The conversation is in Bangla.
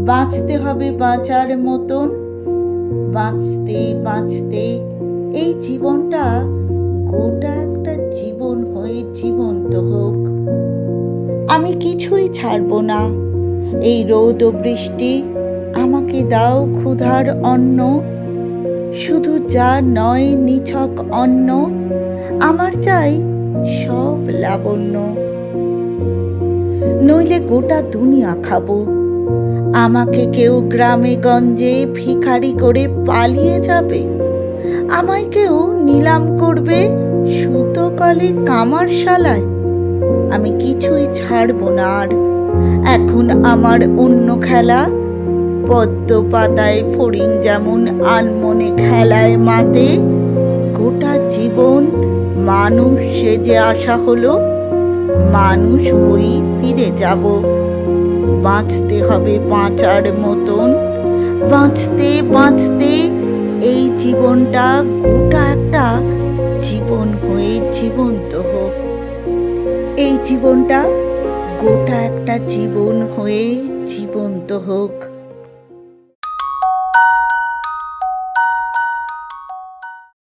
বাঁচতে হবে বাঁচার মতন, বাঁচতে বাঁচতে এই জীবনটা গোটা একটা জীবন হয়ে জীবন্ত হোক। আমি কিছুই ছাড়বো না। এই রোদ ও বৃষ্টি, আমাকে দাও ক্ষুধার অন্ন, শুধু যা নয় নিছক অন্ন, আমার চাই সব লাবণ্য। নইলে গোটা দুনিয়া খাবো। আমাকে কেউ গ্রামে গঞ্জে ভিখারি করে পালিয়ে যাবে, আমায় কেউ নিলাম করবে সুতো কলে কামারশালায়। আমি কিছুই ছাড়বো না আর। এখন আমার অন্য খেলা, পদ্ম পাতায় ফড়িং যেমন আনমনে খেলায় মাতে। গোটা জীবন মানুষ সেজে আসা হলো, মানুষ হয়েই ফিরে যাব। বাঁচতে হবে বাঁচার মতন, বাঁচতে বাঁচতে এই জীবনটা গোটা একটা জীবন হয়ে জীবন্ত হোক। এই জীবনটা গোটা একটা জীবন হয়ে জীবন্ত হোক।